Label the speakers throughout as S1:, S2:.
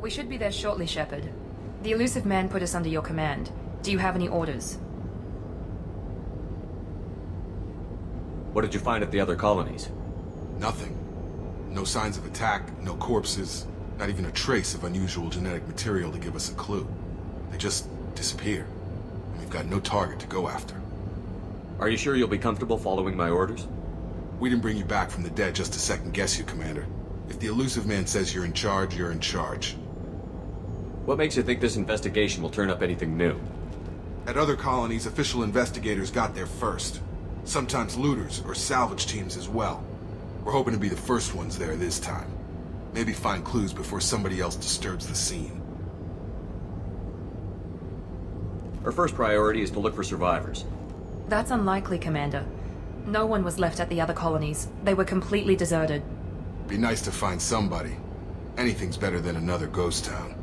S1: We should be there shortly, Shepard. The elusive man put us under your command. Do you have any orders?
S2: What did you find at the other colonies?
S3: Nothing. No signs of attack, no corpses, not even a trace of unusual genetic material to give us a clue. They just disappear, and we've got no target to go after.
S2: Are you sure you'll be comfortable following my orders?
S3: We didn't bring you back from the dead just to second-guess you, Commander. If the elusive man says you're in charge, you're in charge.
S2: What makes you think this investigation will turn up anything new?
S3: At other colonies, official investigators got there first. Sometimes looters or salvage teams as well. We're hoping to be the first ones there this time. Maybe find clues before somebody else disturbs the scene.
S2: Our first priority is to look for survivors.
S1: That's unlikely, Commander. No one was left at the other colonies. They were completely deserted.
S3: Be nice to find somebody. Anything's better than another ghost town.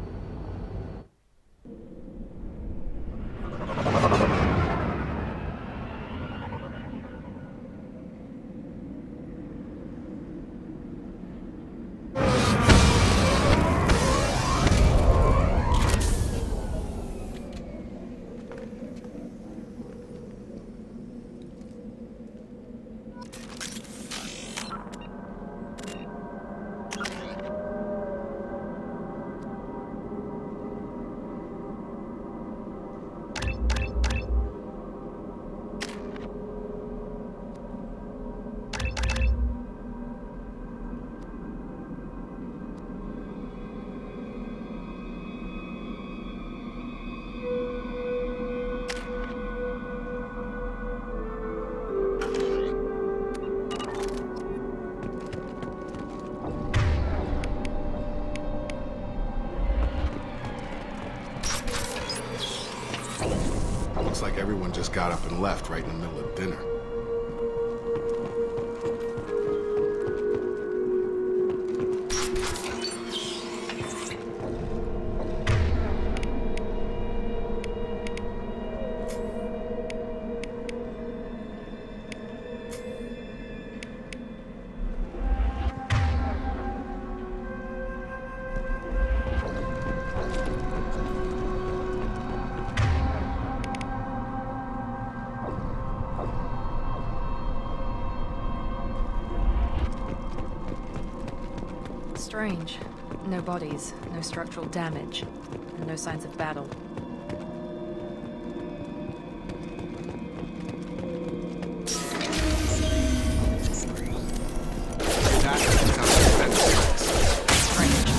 S3: Looks like everyone just got up and left right in the middle of dinner.
S1: Strange. No bodies, no structural damage, and no signs of battle. Strange.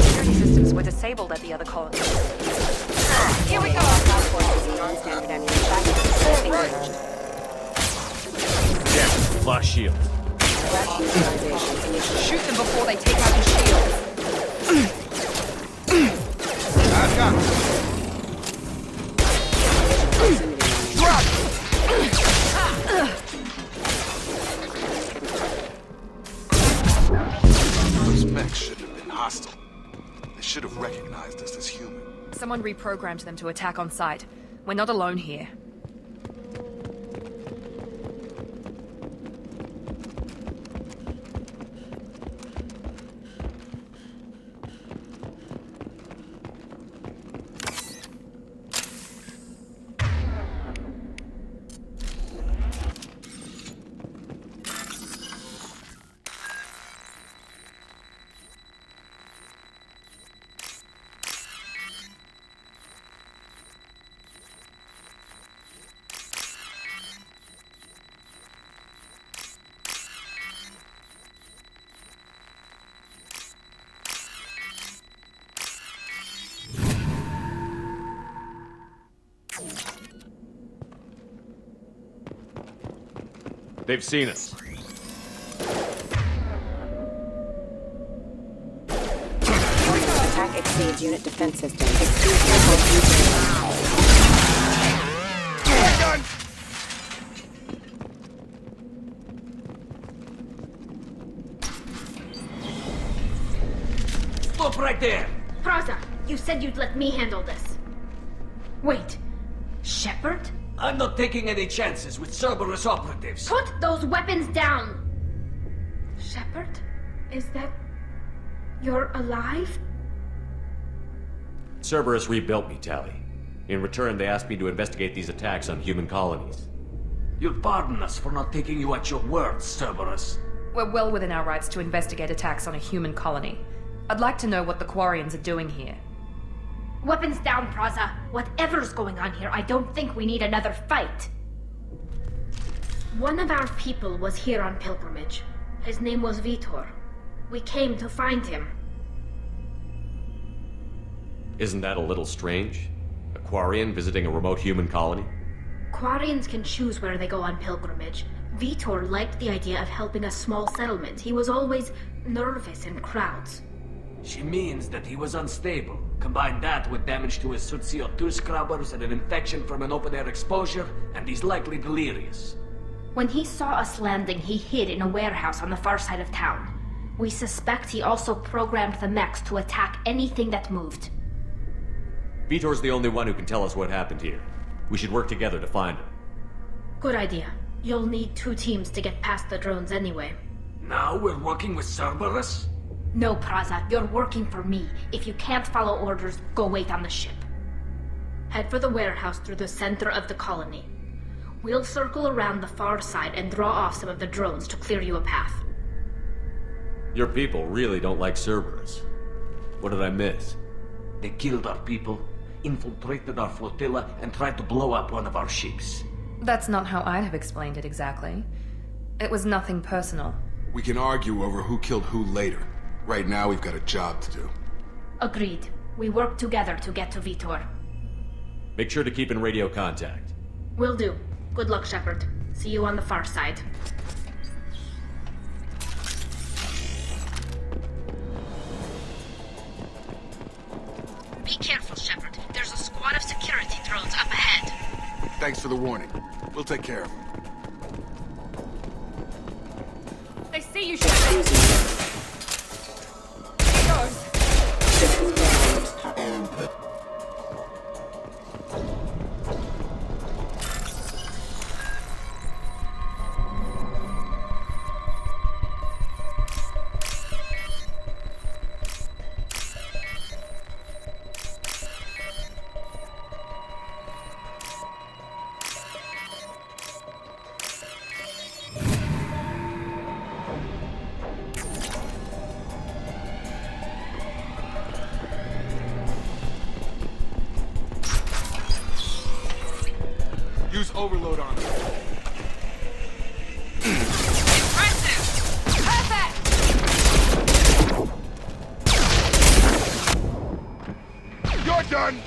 S1: Security systems were disabled at the other colony. Here we go!
S4: Non-standard ammunition.
S5: Yeah, flash shield.
S1: Shoot them before they take out the shields.
S3: I've got it. Drop! Those mechs shouldn't have been hostile. They should have recognized us as human.
S1: Someone reprogrammed them to attack on sight. We're not alone here.
S5: They've seen us.
S4: Attack exceeds unit defense system.
S6: Stop right there!
S7: Praza, you said you'd let me handle this. Wait, Shepard?
S6: I'm not taking any chances with Cerberus operatives.
S7: Put those weapons down! Shepard? Is that... you're alive?
S2: Cerberus rebuilt me, Tally. In return, they asked me to investigate these attacks on human colonies.
S6: You'll pardon us for not taking you at your word, Cerberus.
S1: We're well within our rights to investigate attacks on a human colony. I'd like to know what the Quarians are doing here.
S7: Weapons down, Praza. Whatever's going on here, I don't think we need another fight. One of our people was here on pilgrimage. His name was Vitor. We came to find him.
S2: Isn't that a little strange? A Quarian visiting a remote human colony?
S7: Quarians can choose where they go on pilgrimage. Vitor liked the idea of helping a small settlement. He was always nervous in crowds.
S6: She means that he was unstable. Combine that with damage to his suit CO2 scrubbers and an infection from an open-air exposure, and he's likely delirious.
S7: When he saw us landing, he hid in a warehouse on the far side of town. We suspect he also programmed the mechs to attack anything that moved.
S2: Vitor's the only one who can tell us what happened here. We should work together to find him.
S7: Good idea. You'll need 2 teams to get past the drones anyway.
S6: Now we're working with Cerberus?
S7: No, Praza, you're working for me. If you can't follow orders, go wait on the ship. Head for the warehouse through the center of the colony. We'll circle around the far side and draw off some of the drones to clear you a path.
S2: Your people really don't like Cerberus. What did I miss?
S6: They killed our people, infiltrated our flotilla, and tried to blow up one of our ships.
S1: That's not how I'd have explained it exactly. It was nothing personal.
S3: We can argue over who killed who later. Right now, we've got a job to do.
S7: Agreed. We work together to get to Vitor.
S2: Make sure to keep in radio contact.
S7: Will do. Good luck, Shepard. See you on the far side. Be careful, Shepard. There's a squad of security drones up ahead.
S3: Thanks for the warning. We'll take care of them.
S1: They see you, Shepard! Here goes!
S3: Use overload on them.
S1: Impressive! Perfect!
S3: You're done!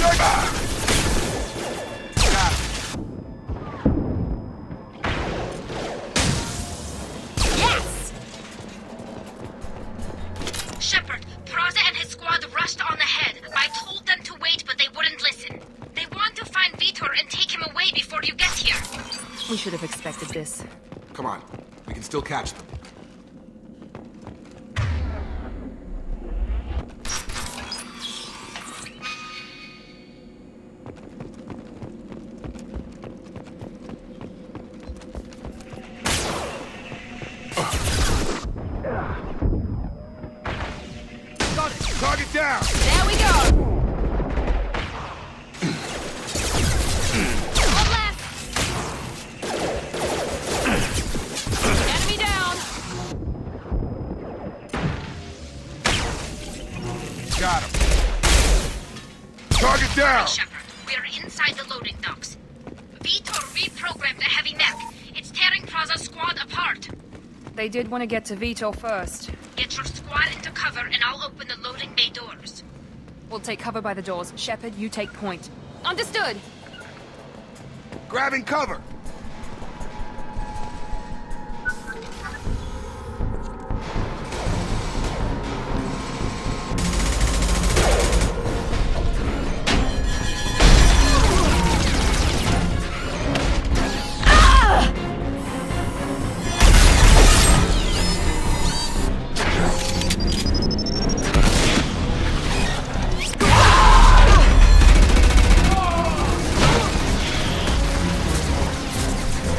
S3: Got it.
S7: Yes! Shepard, Praza and his squad rushed on ahead. I told them to wait, but they wouldn't listen. They want to find Vitor and take him away before you get here.
S1: We should have expected this.
S3: Come on. We can still catch them.
S1: Got it!
S3: Target down!
S1: There we go! One left! Enemy down!
S3: Got him. Target down!
S7: Shepard, we're inside the loading docks. Vitor reprogrammed a heavy mech. It's tearing Praza's squad apart.
S1: They did want to get to Vitor first.
S7: Get your squad into cover and I'll open the loading bay doors.
S1: We'll take cover by the doors. Shepard, you take point. Understood!
S3: Grabbing cover!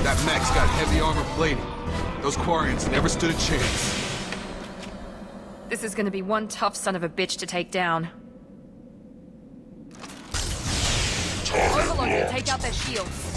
S3: That mech's got heavy armor plating. Those Quarians never stood a chance.
S1: This is gonna be one tough son of a bitch to take down. Overlord will take out their shields.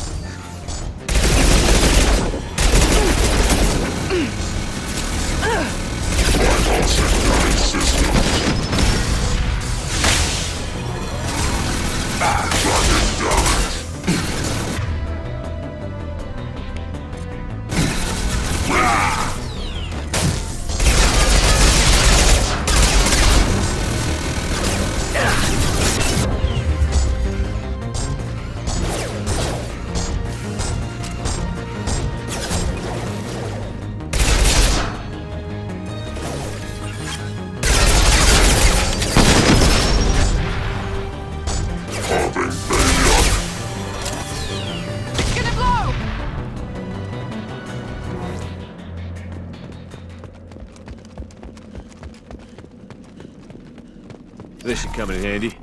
S5: This should come in handy.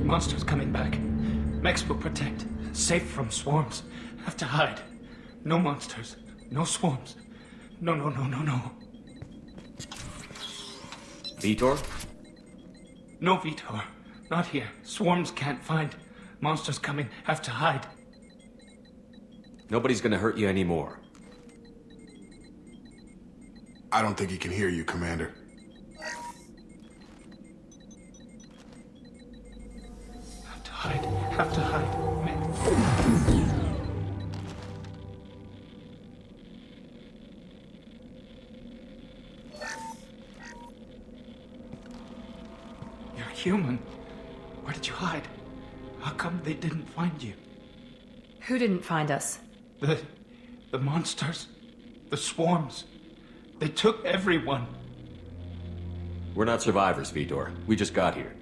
S6: Monsters coming back. Mechs will protect. Safe from swarms. Have to hide. No monsters. No swarms. No.
S2: Vitor?
S6: No Vitor. Not here. Swarms can't find. Monsters coming. Have to hide.
S2: Nobody's gonna hurt you anymore.
S3: I don't think he can hear you, Commander.
S6: Have to hide. You're human. Where did you hide? How come they didn't find you?
S1: Who didn't find us?
S6: The monsters. The swarms. They took everyone.
S2: We're not survivors, Vitor. We just got here.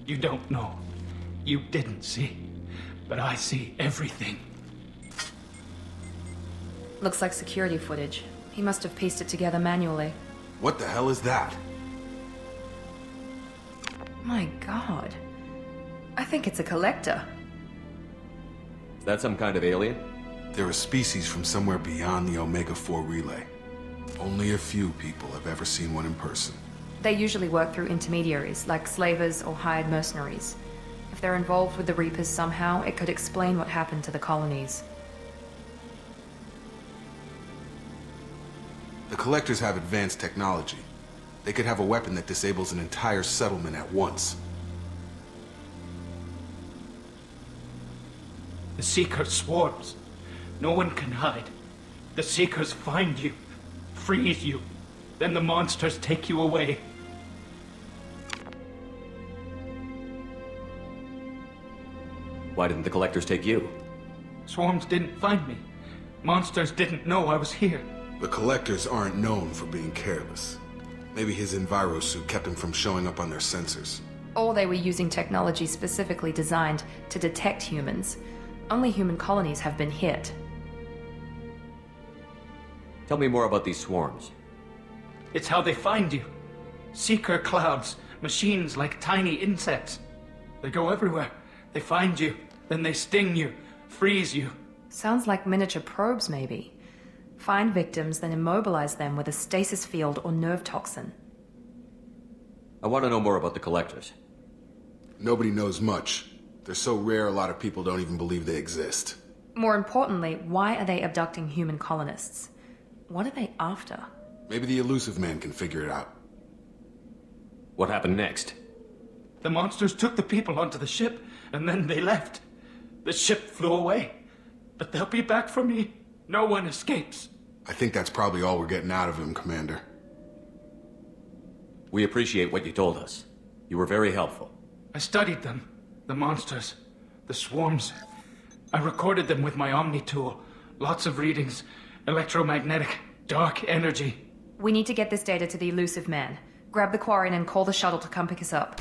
S6: You don't know. You didn't see. But I see everything.
S1: Looks like security footage. He must have pieced it together manually.
S3: What the hell is that?
S1: My god. I think it's a collector.
S2: Is that some kind of alien?
S3: They're a species from somewhere beyond the Omega-4 relay. Only a few people have ever seen one in person.
S1: They usually work through intermediaries, like slavers or hired mercenaries. If they're involved with the Reapers somehow, it could explain what happened to the colonies.
S3: The Collectors have advanced technology. They could have a weapon that disables an entire settlement at once.
S6: The Seeker swarms. No one can hide. The Seekers find you, freeze you, then the monsters take you away.
S2: Why didn't the Collectors take you?
S6: Swarms didn't find me. Monsters didn't know I was here.
S3: The Collectors aren't known for being careless. Maybe his Enviro suit kept him from showing up on their sensors.
S1: Or they were using technology specifically designed to detect humans. Only human colonies have been hit.
S2: Tell me more about these swarms.
S6: It's how they find you. Seeker clouds, machines like tiny insects. They go everywhere. They find you, then they sting you, freeze you.
S1: Sounds like miniature probes, maybe. Find victims, then immobilize them with a stasis field or nerve toxin.
S2: I want to know more about the Collectors.
S3: Nobody knows much. They're so rare a lot of people don't even believe they exist.
S1: More importantly, why are they abducting human colonists? What are they after?
S3: Maybe the Elusive Man can figure it out.
S2: What happened next?
S6: The monsters took the people onto the ship, and then they left. The ship flew away. But they'll be back for me. No one escapes.
S3: I think that's probably all we're getting out of him, Commander.
S2: We appreciate what you told us. You were very helpful.
S6: I studied them. The monsters. The swarms. I recorded them with my Omni tool. Lots of readings. Electromagnetic. Dark energy.
S1: We need to get this data to the elusive man. Grab the Quarian and call the shuttle to come pick us up.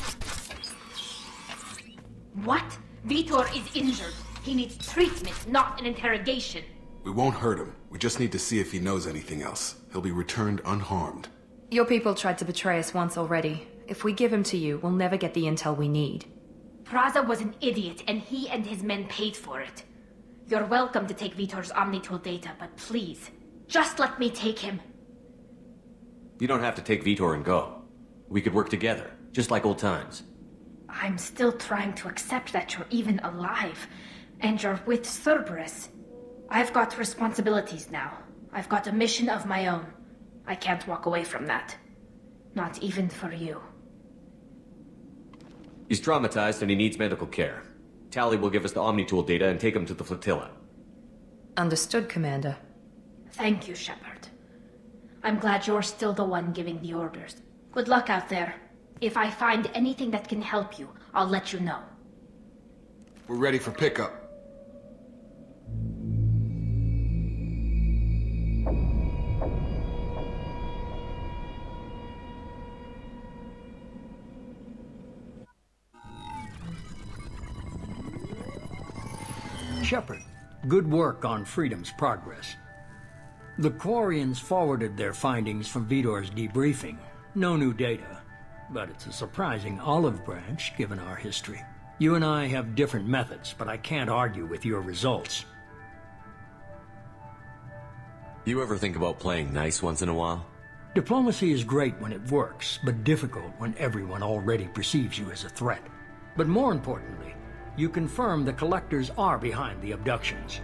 S7: What? Vitor is injured. He needs treatment, not an interrogation.
S3: We won't hurt him. We just need to see if he knows anything else. He'll be returned unharmed.
S1: Your people tried to betray us once already. If we give him to you, we'll never get the intel we need.
S7: Praza was an idiot, and he and his men paid for it. You're welcome to take Vitor's Omnitool data, but please, just let me take him.
S2: You don't have to take Vitor and go. We could work together, just like old times.
S7: I'm still trying to accept that you're even alive, and you're with Cerberus. I've got responsibilities now. I've got a mission of my own. I can't walk away from that. Not even for you.
S2: He's traumatized and he needs medical care. Tally will give us the Omnitool data and take him to the flotilla.
S1: Understood, Commander.
S7: Thank you, Shepard. I'm glad you're still the one giving the orders. Good luck out there. If I find anything that can help you, I'll let you know.
S3: We're ready for pickup.
S8: Shepard, good work on Freedom's progress. The Quarians forwarded their findings from Vitor's debriefing. No new data, but it's a surprising olive branch given our history. You and I have different methods, but I can't argue with your results.
S5: You ever think about playing nice once in a while?
S8: Diplomacy is great when it works, but difficult when everyone already perceives you as a threat. But more importantly, you confirm the collectors are behind the abductions.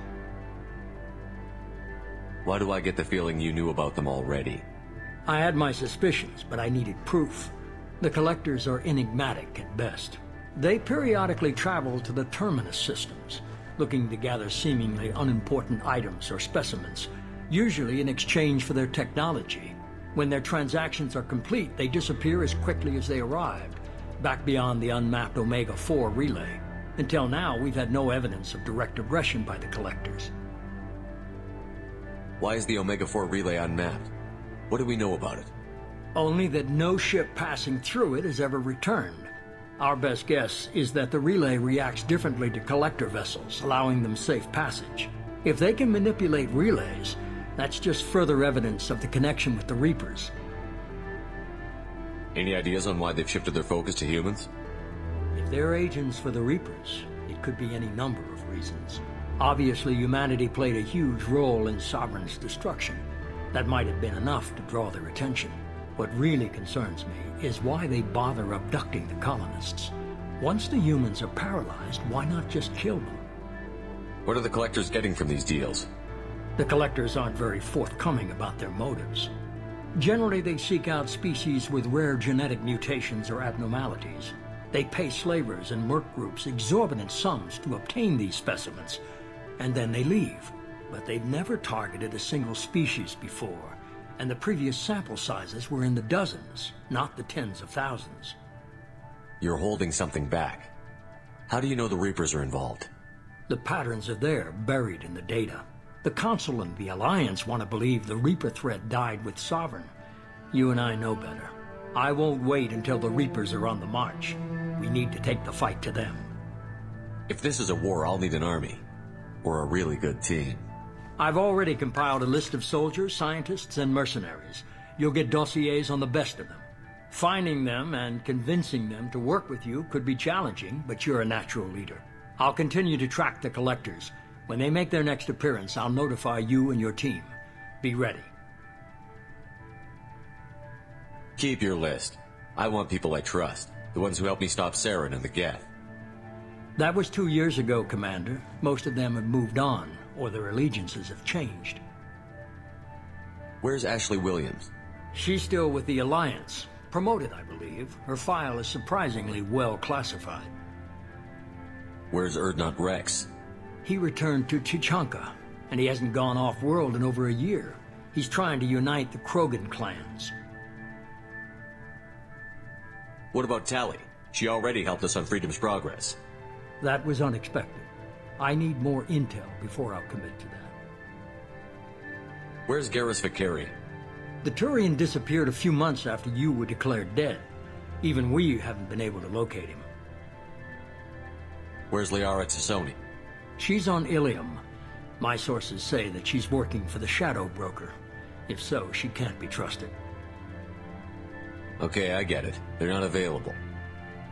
S5: Why do I get the feeling you knew about them already?
S8: I had my suspicions, but I needed proof. The collectors are enigmatic at best. They periodically travel to the terminus systems, looking to gather seemingly unimportant items or specimens, usually in exchange for their technology. When their transactions are complete, they disappear as quickly as they arrived, back beyond the unmapped Omega-4 relay. Until now, we've had no evidence of direct aggression by the collectors.
S5: Why is the Omega-4 relay unmapped? What do we know about it?
S8: Only that no ship passing through it has ever returned. Our best guess is that the relay reacts differently to collector vessels, allowing them safe passage. If they can manipulate relays, that's just further evidence of the connection with the Reapers.
S5: Any ideas on why they've shifted their focus to humans?
S8: If they're agents for the Reapers, it could be any number of reasons. Obviously, humanity played a huge role in Sovereign's destruction. That might have been enough to draw their attention. What really concerns me is why they bother abducting the colonists. Once the humans are paralyzed, why not just kill them?
S5: What are the collectors getting from these deals?
S8: The collectors aren't very forthcoming about their motives. Generally, they seek out species with rare genetic mutations or abnormalities. They pay slavers and merc groups exorbitant sums to obtain these specimens, and then they leave. But they've never targeted a single species before, and the previous sample sizes were in the dozens, not the tens of thousands.
S5: You're holding something back. How do you know the Reapers are involved?
S8: The patterns are there, buried in the data. The Council and the Alliance want to believe the Reaper threat died with Sovereign. You and I know better. I won't wait until the Reapers are on the march. We need to take the fight to them.
S5: If this is a war, I'll need an army. Or a really good team.
S8: I've already compiled a list of soldiers, scientists, and mercenaries. You'll get dossiers on the best of them. Finding them and convincing them to work with you could be challenging, but you're a natural leader. I'll continue to track the collectors. When they make their next appearance, I'll notify you and your team. Be ready.
S5: Keep your list. I want people I trust. The ones who helped me stop Saren and the Geth.
S8: That was 2 years ago, Commander. Most of them have moved on, or their allegiances have changed.
S5: Where's Ashley Williams?
S8: She's still with the Alliance. Promoted, I believe. Her file is surprisingly well classified.
S5: Where's Erdnot Rex?
S8: He returned to Chichanka, and he hasn't gone off-world in over a year. He's trying to unite the Krogan clans.
S5: What about Tally? She already helped us on Freedom's Progress.
S8: That was unexpected. I need more intel before I'll commit to that.
S5: Where's Garrus Vakari?
S8: The Turian disappeared a few months after you were declared dead. Even we haven't been able to locate him.
S5: Where's Liara Tassoni?
S8: She's on Ilium. My sources say that she's working for the Shadow Broker. If so, she can't be trusted.
S5: Okay, I get it. They're not available.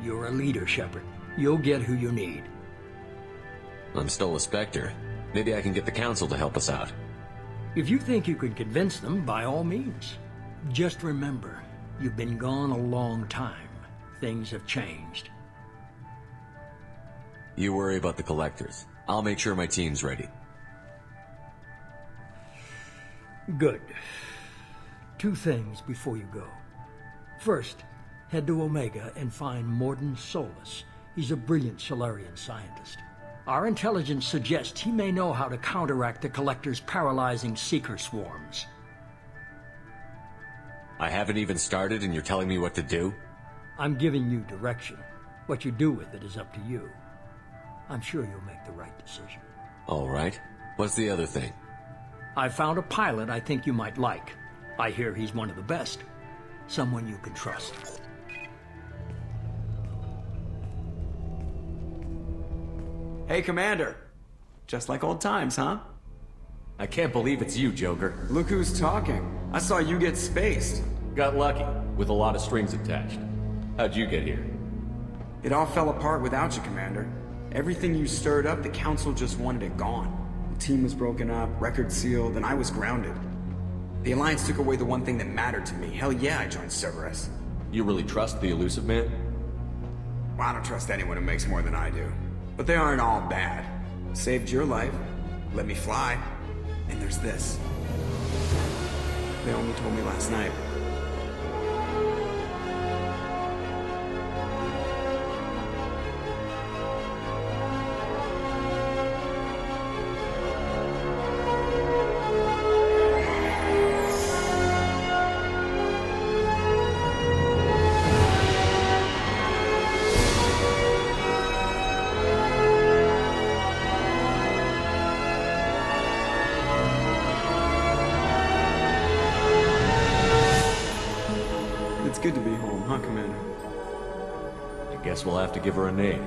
S8: You're a leader, Shepard. You'll get who you need.
S5: I'm still a Spectre. Maybe I can get the Council to help us out.
S8: If you think you can convince them, by all means. Just remember, you've been gone a long time. Things have changed.
S5: You worry about the Collectors. I'll make sure my team's ready.
S8: Good. 2 things before you go. First, head to Omega and find Mordin Solus. He's a brilliant Solarian scientist. Our intelligence suggests he may know how to counteract the Collector's paralyzing Seeker swarms.
S5: I haven't even started and you're telling me what to do?
S8: I'm giving you direction. What you do with it is up to you. I'm sure you'll make the right decision.
S5: All right. What's the other thing?
S8: I found a pilot I think you might like. I hear he's one of the best. Someone you can trust.
S9: Hey, Commander. Just like old times, huh?
S2: I can't believe it's you, Joker.
S9: Look who's talking. I saw you get spaced.
S2: Got lucky, with a lot of strings attached. How'd you get here?
S9: It all fell apart without you, Commander. Everything you stirred up, the Council just wanted it gone. The team was broken up, record sealed, and I was grounded. The Alliance took away the one thing that mattered to me. Hell yeah, I joined Cerberus.
S2: You really trust the Elusive Man?
S9: Well, I don't trust anyone who makes more than I do. But they aren't all bad. Saved your life, let me fly, and there's this. They only told me last night. Good to be home, huh, Commander?
S2: I guess we'll have to give her a name.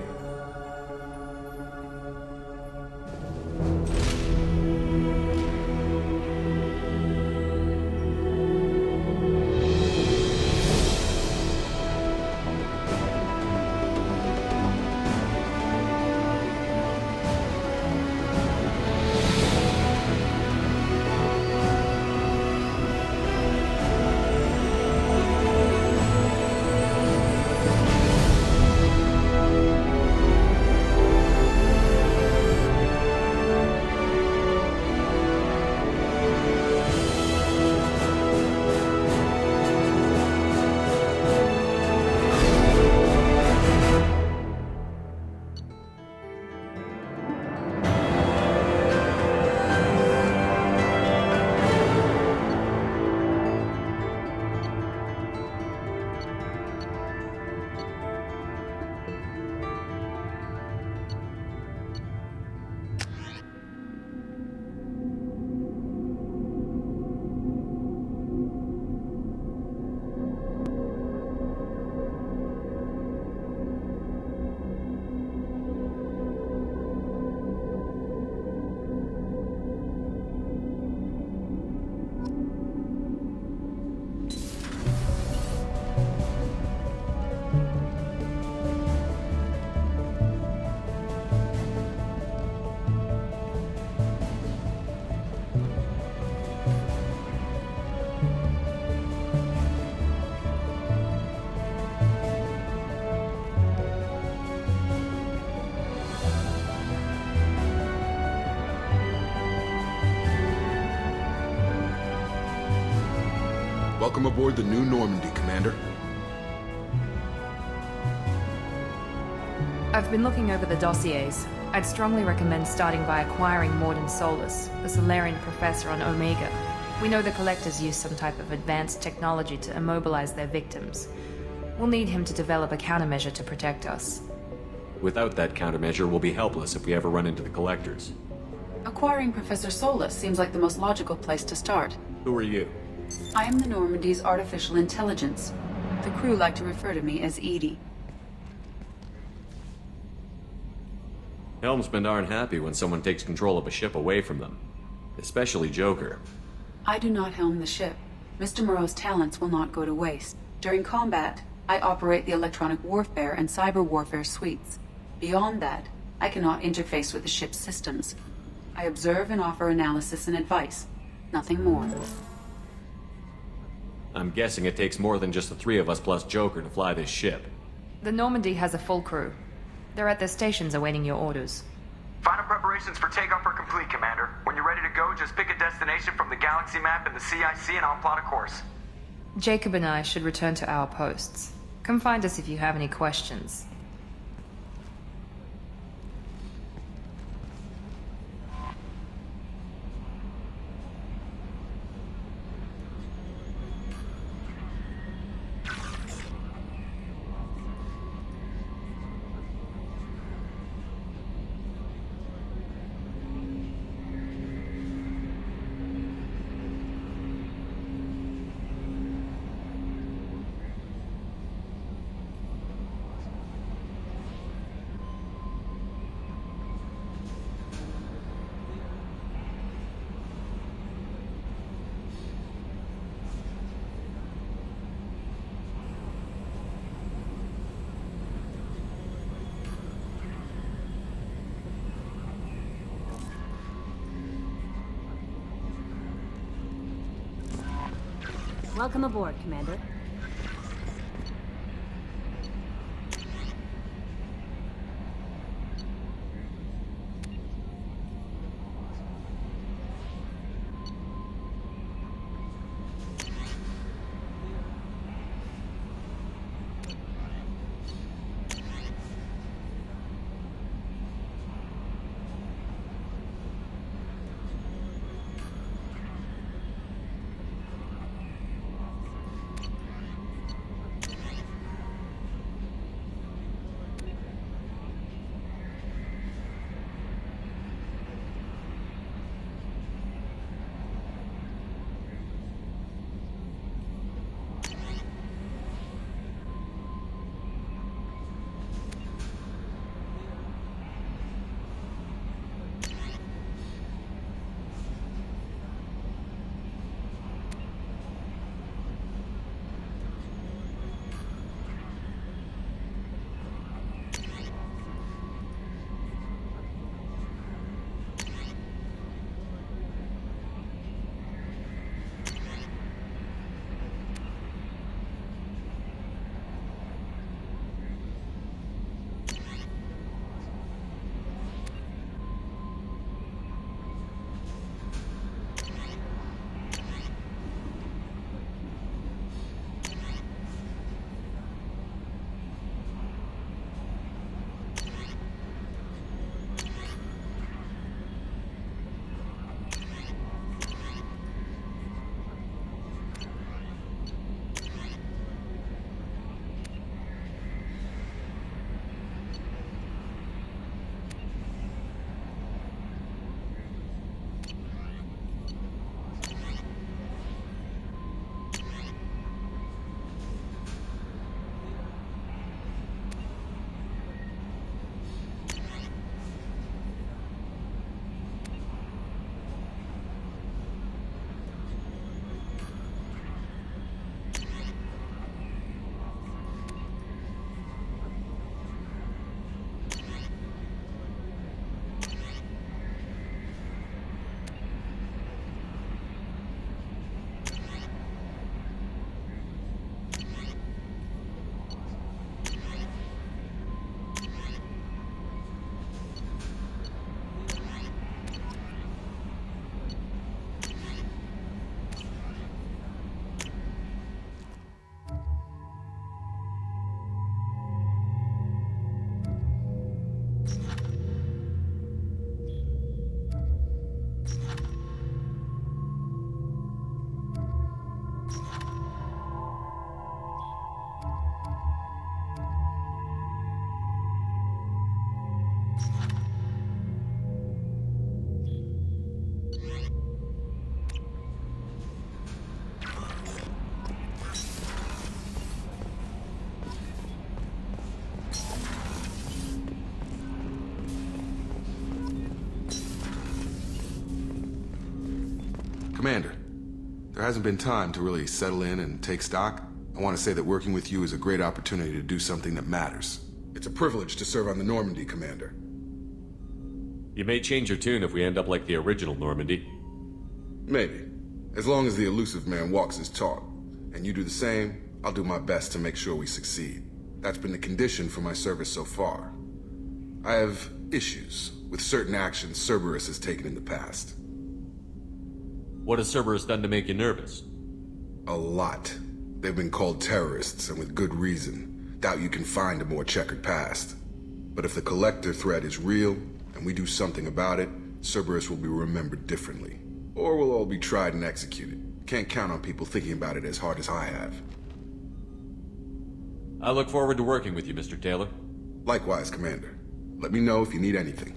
S3: Welcome aboard the New Normandy, Commander.
S1: I've been looking over the dossiers. I'd strongly recommend starting by acquiring Mordin Solus, the Solarian professor on Omega. We know the Collectors use some type of advanced technology to immobilize their victims. We'll need him to develop a countermeasure to protect us.
S2: Without that countermeasure, we'll be helpless if we ever run into the collectors.
S10: Acquiring Professor Solus seems like the most logical place to start.
S2: Who are you?
S10: I am the Normandy's artificial intelligence. The crew like to refer to me as Edie.
S2: Helmsmen aren't happy when someone takes control of a ship away from them. Especially Joker.
S10: I do not helm the ship. Mr. Moreau's talents will not go to waste. During combat, I operate the electronic warfare and cyber warfare suites. Beyond that, I cannot interface with the ship's systems. I observe and offer analysis and advice. Nothing more.
S2: I'm guessing it takes more than just the three of us plus Joker to fly this ship.
S1: The Normandy has a full crew. They're at their stations awaiting your orders.
S11: Final preparations for takeoff are complete, Commander. When you're ready to go, just pick a destination from the galaxy map in the CIC and I'll plot a course.
S1: Jacob and I should return to our posts. Come find us if you have any questions.
S12: Welcome aboard, Commander.
S3: Commander, there hasn't been time to really settle in and take stock. I want to say that working with you is a great opportunity to do something that matters. It's a privilege to serve on the Normandy, Commander.
S2: You may change your tune if we end up like the original Normandy.
S3: Maybe. As long as the elusive man walks his talk, and you do the same, I'll do my best to make sure we succeed. That's been the condition for my service so far. I have issues with certain actions Cerberus has taken in the past.
S2: What has Cerberus done to make you nervous?
S3: A lot. They've been called terrorists, and with good reason. Doubt you can find a more checkered past. But if the Collector threat is real, and we do something about it, Cerberus will be remembered differently. Or we'll all be tried and executed. Can't count on people thinking about it as hard as I have.
S2: I look forward to working with you, Mr. Taylor.
S3: Likewise, Commander. Let me know if you need anything.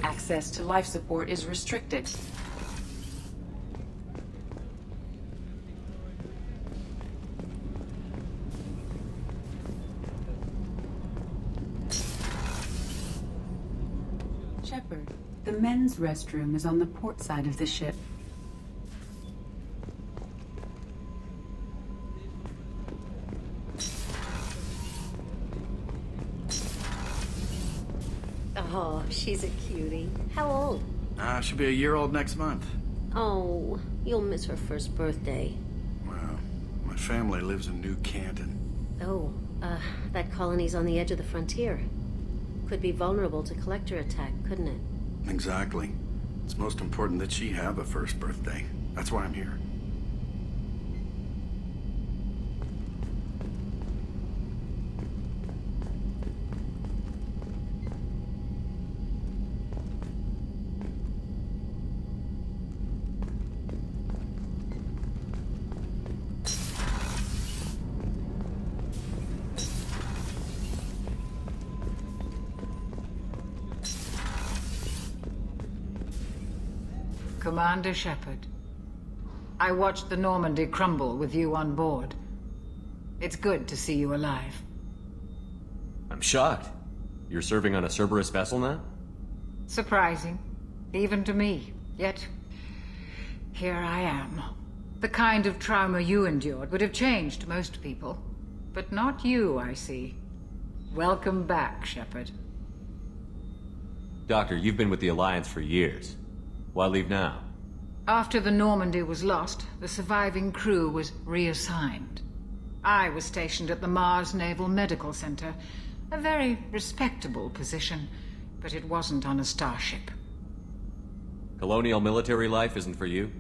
S10: Access to life support is restricted. Shepard, the men's restroom is on the port side of the ship.
S12: Oh, she's a cutie. How old?
S13: She'll be a year old next month.
S12: Oh, you'll miss her first birthday.
S13: Well, my family lives in New Canton.
S12: Oh, that colony's on the edge of the frontier. Could be vulnerable to collector attack, couldn't it?
S13: Exactly. It's most important that she have a first birthday. That's why I'm here.
S14: Commander Shepard, I watched the Normandy crumble with you on board. It's good to see you alive.
S2: I'm shocked. You're serving on a Cerberus vessel now?
S14: Surprising, even to me. Yet, here I am. The kind of trauma you endured would have changed most people. But not you, I see. Welcome back, Shepard.
S2: Doctor, you've been with the Alliance for years. Why leave now?
S14: After the Normandy was lost, the surviving crew was reassigned. I was stationed at the Mars Naval Medical Center, a very respectable position, but it wasn't on a starship.
S2: Colonial military life isn't for you?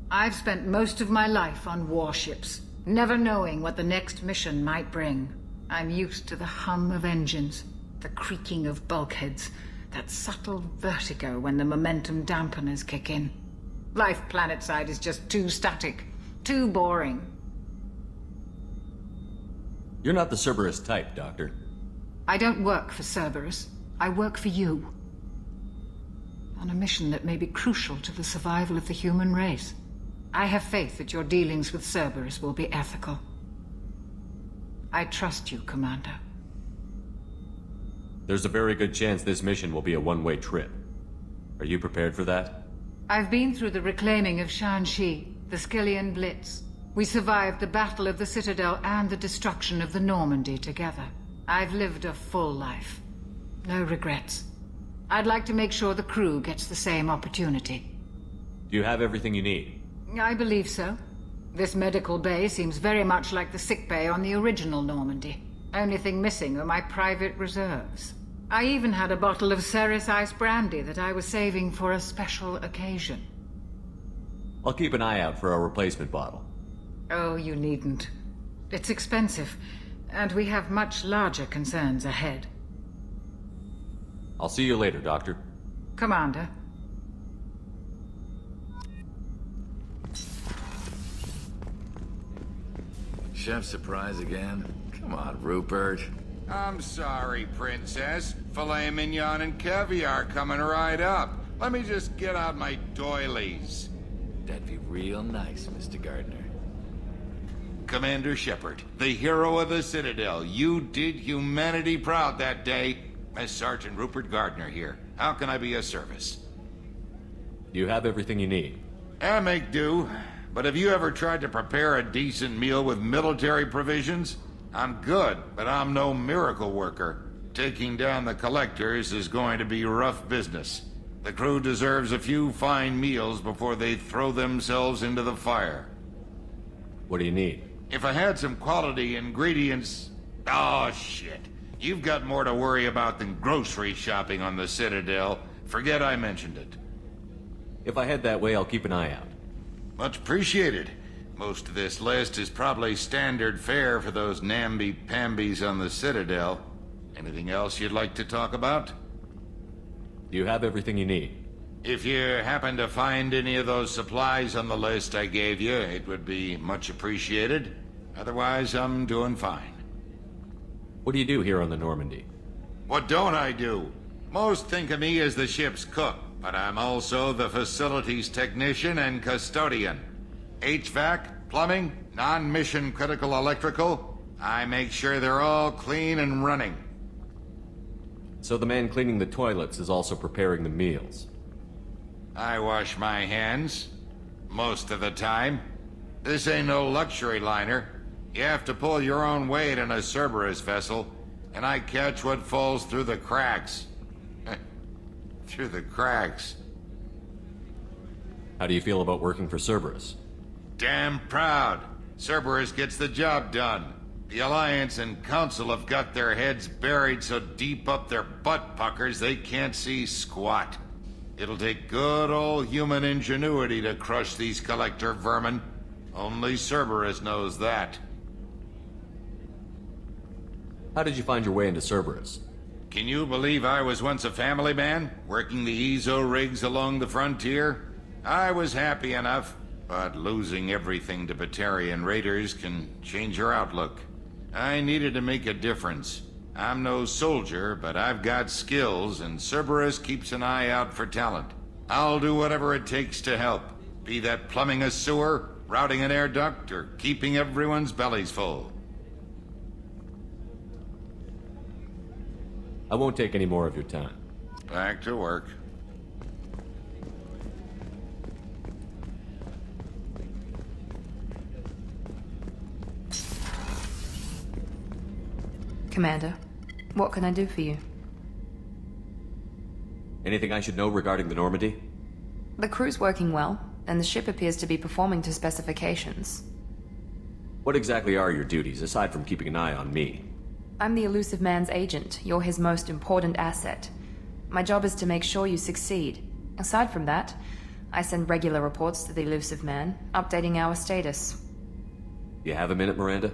S14: I've spent most of my life on warships, never knowing what the next mission might bring. I'm used to the hum of engines, the creaking of bulkheads, that subtle vertigo when the momentum dampeners kick in. Life planetside is just too static, too boring.
S2: You're not the Cerberus type, Doctor.
S14: I don't work for Cerberus. I work for you. On a mission that may be crucial to the survival of the human race. I have faith that your dealings with Cerberus will be ethical. I trust you, Commander.
S2: There's a very good chance this mission will be a one-way trip. Are you prepared for that?
S14: I've been through the reclaiming of Shanxi, the Skillian Blitz. We survived the Battle of the Citadel and the destruction of the Normandy together. I've lived a full life. No regrets. I'd like to make sure the crew gets the same opportunity.
S2: Do you have everything you need?
S14: I believe so. This medical bay seems very much like the sick bay on the original Normandy. Only thing missing are my private reserves. I even had a bottle of Ceres Ice brandy that I was saving for a special occasion.
S2: I'll keep an eye out for a replacement bottle.
S14: Oh, you needn't. It's expensive, and we have much larger concerns ahead.
S2: I'll see you later, Doctor.
S14: Commander.
S15: Chef surprise again? Come on, Rupert.
S16: I'm sorry, Princess. Filet mignon and caviar coming right up. Let me just get out my doilies.
S15: That'd be real nice, Mr. Gardner.
S16: Commander Shepard, the hero of the Citadel. You did humanity proud that day. As Sergeant Rupert Gardner here. How can I be of service?
S2: You have everything you need.
S16: I make do. But have you ever tried to prepare a decent meal with military provisions? I'm good, but I'm no miracle worker. Taking down the collectors is going to be rough business. The crew deserves a few fine meals before they throw themselves into the fire.
S2: What do you need?
S16: If I had some quality ingredients... Oh, shit. You've got more to worry about than grocery shopping on the Citadel. Forget I mentioned it.
S2: If I head that way, I'll keep an eye out.
S16: Much appreciated. Most of this list is probably standard fare for those namby-pambies on the Citadel. Anything else you'd like to talk about?
S2: You have everything you need.
S16: If you happen to find any of those supplies on the list I gave you, it would be much appreciated. Otherwise, I'm doing fine.
S2: What do you do here on the Normandy?
S16: What don't I do? Most think of me as the ship's cook, but I'm also the facilities technician and custodian. HVAC, plumbing, non-mission critical electrical. I make sure they're all clean and running.
S2: So the man cleaning the toilets is also preparing the meals.
S16: I wash my hands. Most of the time. This ain't no luxury liner. You have to pull your own weight in a Cerberus vessel, and I catch what falls through the cracks. Through the cracks.
S2: How do you feel about working for Cerberus?
S16: Damn proud. Cerberus gets the job done. The Alliance and Council have got their heads buried so deep up their butt puckers they can't see squat. It'll take good old human ingenuity to crush these collector vermin. Only Cerberus knows that.
S2: How did you find your way into Cerberus?
S16: Can you believe I was once a family man, working the EZO rigs along the frontier? I was happy enough, but losing everything to Batarian raiders can change your outlook. I needed to make a difference. I'm no soldier, but I've got skills, and Cerberus keeps an eye out for talent. I'll do whatever it takes to help, be that plumbing a sewer, routing an air duct, or keeping everyone's bellies full.
S2: I won't take any more of your time.
S16: Back to work.
S1: Commander, what can I do for you?
S2: Anything I should know regarding the Normandy?
S1: The crew's working well, and the ship appears to be performing to specifications.
S2: What exactly are your duties, aside from keeping an eye on me?
S1: I'm the Elusive Man's agent. You're his most important asset. My job is to make sure you succeed. Aside from that, I send regular reports to the Elusive Man, updating our status.
S2: You have a minute, Miranda?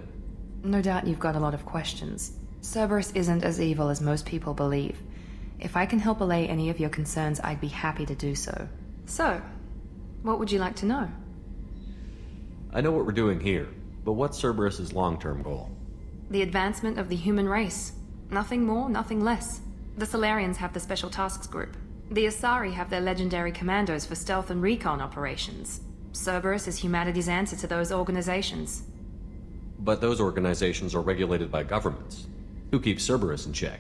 S1: No doubt you've got a lot of questions. Cerberus isn't as evil as most people believe. If I can help allay any of your concerns, I'd be happy to do so. So, what would you like to know?
S2: I know what we're doing here, but what's Cerberus's long-term goal?
S1: The advancement of the human race. Nothing more, nothing less. The Solarians have the Special Tasks Group. The Asari have their legendary commandos for stealth and recon operations. Cerberus is humanity's answer to those organizations.
S2: But those organizations are regulated by governments. Who keeps Cerberus in check?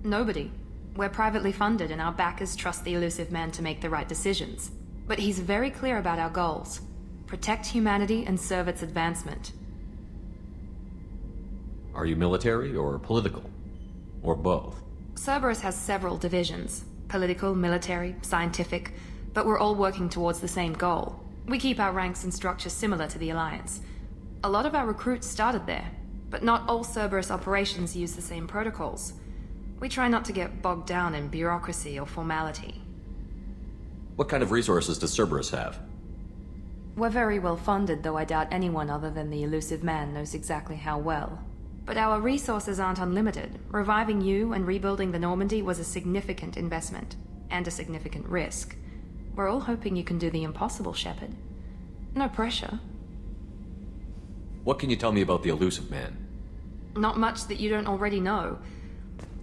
S1: Nobody. We're privately funded and our backers trust the Elusive Man to make the right decisions. But he's very clear about our goals. Protect humanity and serve its advancement.
S2: Are you military or political? Or both?
S1: Cerberus has several divisions. Political, military, scientific, but we're all working towards the same goal. We keep our ranks and structure similar to the Alliance. A lot of our recruits started there, but not all Cerberus operations use the same protocols. We try not to get bogged down in bureaucracy or formality.
S2: What kind of resources does Cerberus have?
S1: We're very well funded, though I doubt anyone other than the Elusive Man knows exactly how well. But our resources aren't unlimited. Reviving you and rebuilding the Normandy was a significant investment, and a significant risk. We're all hoping you can do the impossible, Shepard. No pressure.
S2: What can you tell me about the Elusive Man?
S1: Not much that you don't already know.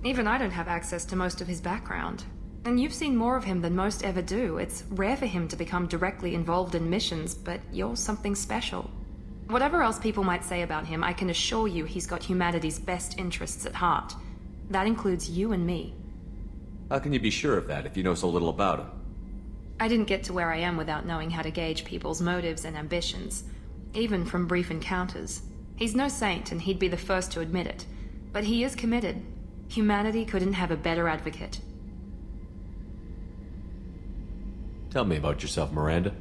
S1: Even I don't have access to most of his background. And you've seen more of him than most ever do. It's rare for him to become directly involved in missions, but you're something special. Whatever else people might say about him, I can assure you he's got humanity's best interests at heart. That includes you and me.
S2: How can you be sure of that if you know so little about him?
S1: I didn't get to where I am without knowing how to gauge people's motives and ambitions, even from brief encounters. He's no saint, and he'd be the first to admit it. But he is committed. Humanity couldn't have a better advocate.
S2: Tell me about yourself, Miranda.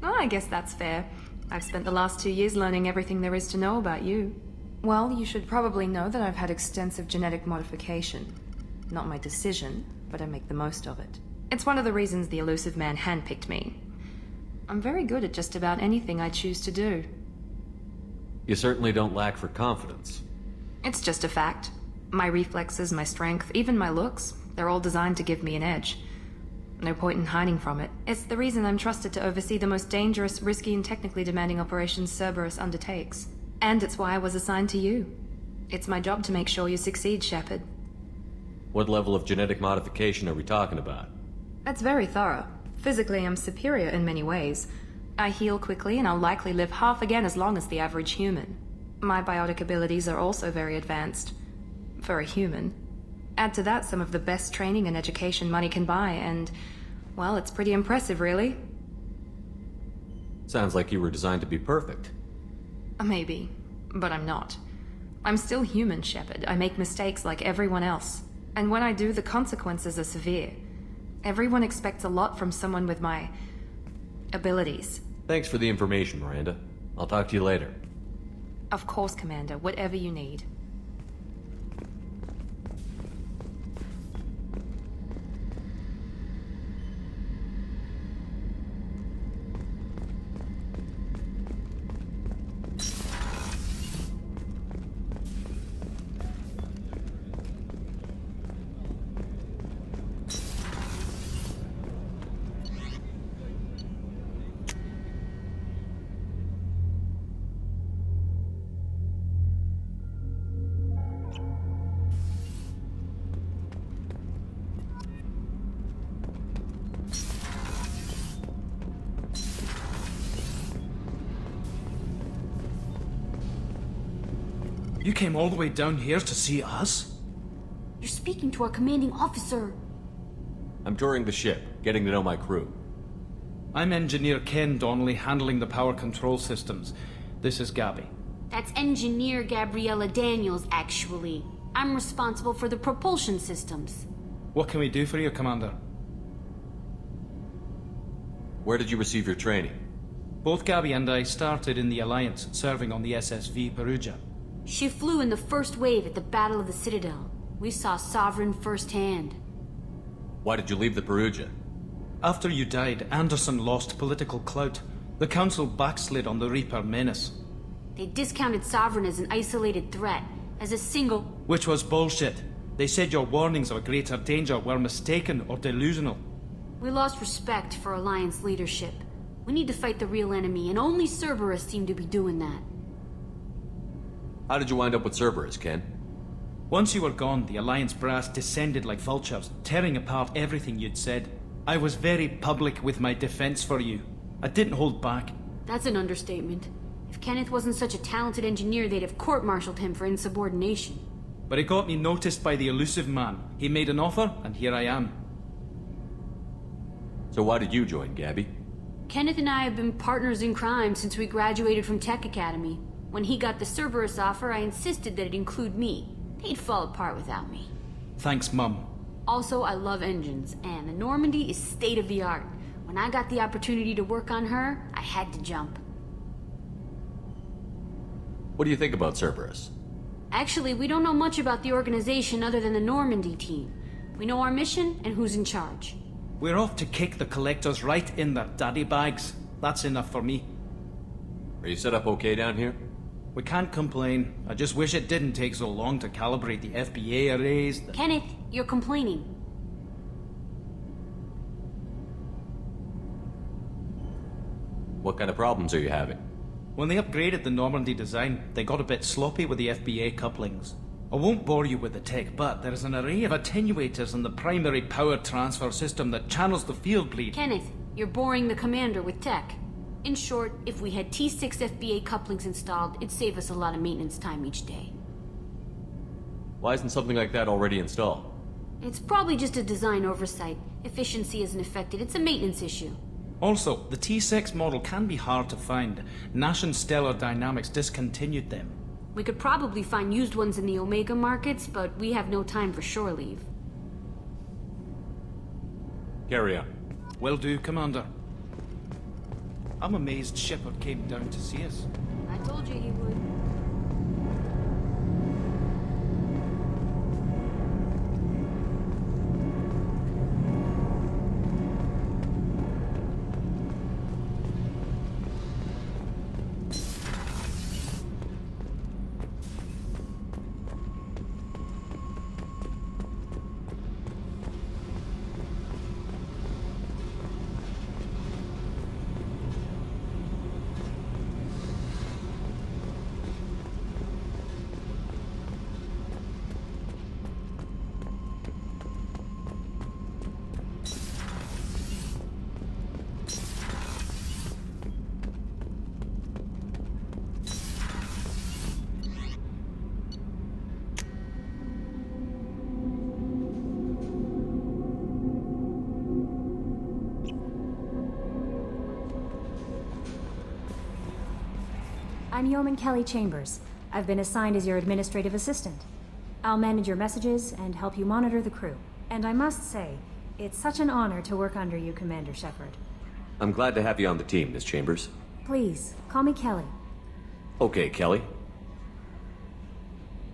S1: Oh, I guess that's fair. I've spent the last 2 years learning everything there is to know about you. Well, you should probably know that I've had extensive genetic modification. Not my decision, but I make the most of it. It's one of the reasons the Elusive Man handpicked me. I'm very good at just about anything I choose to do.
S2: You certainly don't lack for confidence.
S1: It's just a fact. My reflexes, my strength, even my looks, they're all designed to give me an edge. No point in hiding from it. It's the reason I'm trusted to oversee the most dangerous, risky, and technically demanding operations Cerberus undertakes. And it's why I was assigned to you. It's my job to make sure you succeed, Shepard.
S2: What level of genetic modification are we talking about?
S1: That's very thorough. Physically, I'm superior in many ways. I heal quickly, and I'll likely live half again as long as the average human. My biotic abilities are also very advanced. For a human. Add to that some of the best training and education money can buy, and, well, it's pretty impressive, really.
S2: Sounds like you were designed to be perfect.
S1: Maybe, but I'm not. I'm still human, Shepard. I make mistakes like everyone else. And when I do, the consequences are severe. Everyone expects a lot from someone with my abilities.
S2: Thanks for the information, Miranda. I'll talk to you later.
S1: Of course, Commander, whatever you need.
S6: You came all the way down here to see us?
S17: You're speaking to our commanding officer.
S2: I'm touring the ship, getting to know my crew.
S6: I'm Engineer Ken Donnelly, handling the power control systems. This is Gabby.
S17: That's Engineer Gabriella Daniels, actually. I'm responsible for the propulsion systems.
S6: What can we do for you, Commander?
S2: Where did you receive your training?
S6: Both Gabby and I started in the Alliance, serving on the SSV Perugia.
S17: She flew in the first wave at the Battle of the Citadel. We saw Sovereign firsthand.
S2: Why did you leave the Perugia?
S6: After you died, Anderson lost political clout. The Council backslid on the Reaper menace.
S17: They discounted Sovereign as an isolated threat, as a single...
S6: Which was bullshit. They said your warnings of a greater danger were mistaken or delusional.
S17: We lost respect for Alliance leadership. We need to fight the real enemy, and only Cerberus seem to be doing that.
S2: How did you wind up with Cerberus, Ken?
S6: Once you were gone, the Alliance brass descended like vultures, tearing apart everything you'd said. I was very public with my defense for you. I didn't hold back.
S17: That's an understatement. If Kenneth wasn't such a talented engineer, they'd have court-martialed him for insubordination.
S6: But it got me noticed by the elusive man. He made an offer, and here I am.
S2: So why did you join, Gabby?
S17: Kenneth and I have been partners in crime since we graduated from Tech Academy. When he got the Cerberus offer, I insisted that it include me. They'd fall apart without me.
S6: Thanks, Mum.
S17: Also, I love engines, and the Normandy is state-of-the-art. When I got the opportunity to work on her, I had to jump.
S2: What do you think about Cerberus?
S17: Actually, we don't know much about the organization other than the Normandy team. We know our mission and who's in charge.
S6: We're off to kick the Collectors right in their daddy bags. That's enough for me.
S2: Are you set up okay down here?
S6: We can't complain. I just wish it didn't take so long to calibrate the FBA arrays.
S17: Kenneth, you're complaining.
S2: What kind of problems are you having?
S6: When they upgraded the Normandy design, they got a bit sloppy with the FBA couplings. I won't bore you with the tech, but there is an array of attenuators in the primary power transfer system that channels the field bleed.
S17: Kenneth, you're boring the commander with tech. In short, if we had T6 FBA couplings installed, it'd save us a lot of maintenance time each day.
S2: Why isn't something like that already installed?
S17: It's probably just a design oversight. Efficiency isn't affected, it's a maintenance issue.
S6: Also, the T6 model can be hard to find. Nash and Stellar Dynamics discontinued them.
S17: We could probably find used ones in the Omega markets, but we have no time for shore leave.
S2: Carry on.
S6: Will do, Commander. I'm amazed Shepard came down to see us.
S17: I told you he would.
S18: I'm Yeoman Kelly Chambers. I've been assigned as your administrative assistant. I'll manage your messages and help you monitor the crew. And I must say, it's such an honor to work under you, Commander Shepard.
S2: I'm glad to have you on the team, Miss Chambers.
S18: Please, call me Kelly.
S2: Okay, Kelly.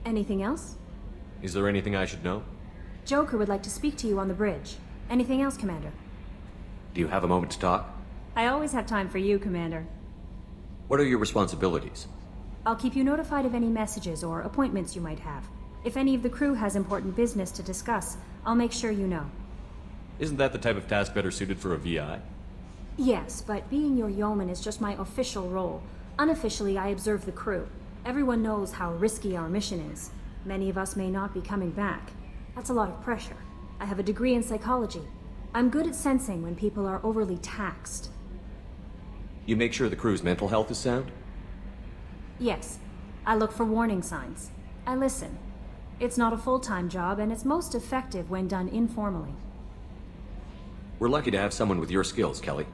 S18: Anything else?
S2: Is there anything I should know?
S18: Joker would like to speak to you on the bridge. Anything else, Commander?
S2: Do you have a moment to talk?
S18: I always have time for you, Commander.
S2: What are your responsibilities?
S18: I'll keep you notified of any messages or appointments you might have. If any of the crew has important business to discuss, I'll make sure you know.
S2: Isn't that the type of task better suited for a VI?
S18: Yes, but being your yeoman is just my official role. Unofficially, I observe the crew. Everyone knows how risky our mission is. Many of us may not be coming back. That's a lot of pressure. I have a degree in psychology. I'm good at sensing when people are overly taxed.
S2: You make sure the crew's mental health is sound?
S18: Yes. I look for warning signs. I listen. It's not a full-time job, and it's most effective when done informally.
S2: We're lucky to have someone with your skills, Kelly.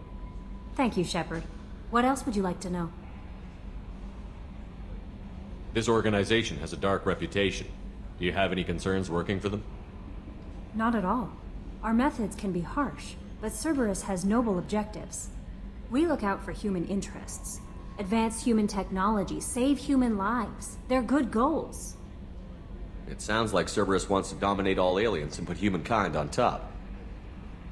S18: Thank you, Shepard. What else would you like to know?
S2: This organization has a dark reputation. Do you have any concerns working for them?
S18: Not at all. Our methods can be harsh, but Cerberus has noble objectives. We look out for human interests. Advance human technology, save human lives. They're good goals.
S2: It sounds like Cerberus wants to dominate all aliens and put humankind on top.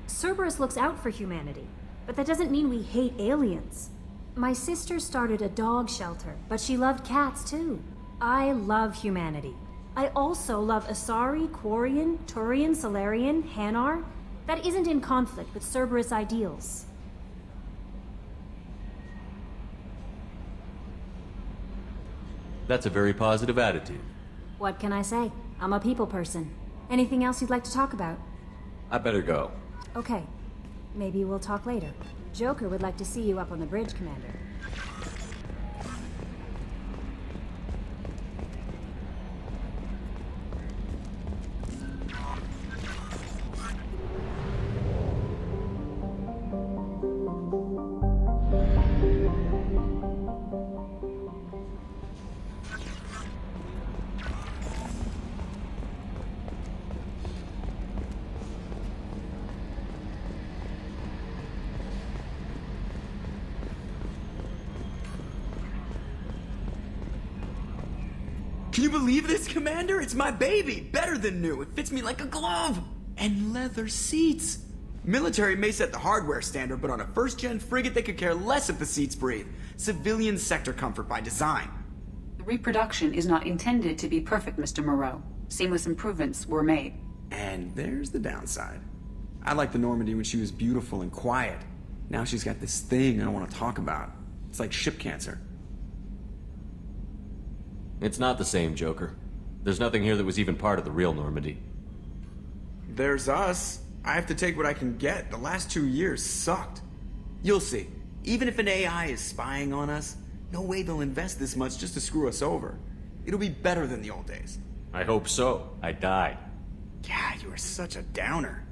S18: Cerberus looks out for humanity, but that doesn't mean we hate aliens. My sister started a dog shelter, but she loved cats too. I love humanity. I also love Asari, Quarian, Turian, Solarian, Hanar. That isn't in conflict with Cerberus ideals.
S2: That's a very positive attitude.
S18: What can I say? I'm a people person. Anything else you'd like to talk about?
S2: I better go.
S18: Okay. Maybe we'll talk later. Joker would like to see you up on the bridge, Commander.
S9: Can you believe this, Commander? It's my baby! Better than new. It fits me like a glove! And leather seats! Military may set the hardware standard, but on a first-gen frigate they could care less if the seats breathe. Civilian sector comfort by design.
S10: The reproduction is not intended to be perfect, Mr. Moreau. Seamless improvements were made.
S9: And there's the downside. I liked the Normandy when she was beautiful and quiet. Now she's got this thing I don't want to talk about. It's like ship cancer.
S2: It's not the same, Joker. There's nothing here that was even part of the real Normandy.
S9: There's us. I have to take what I can get. The last 2 years sucked. You'll see. Even if an AI is spying on us, no way they'll invest this much just to screw us over. It'll be better than the old days.
S2: I hope so. I died.
S9: Yeah, you are such a downer.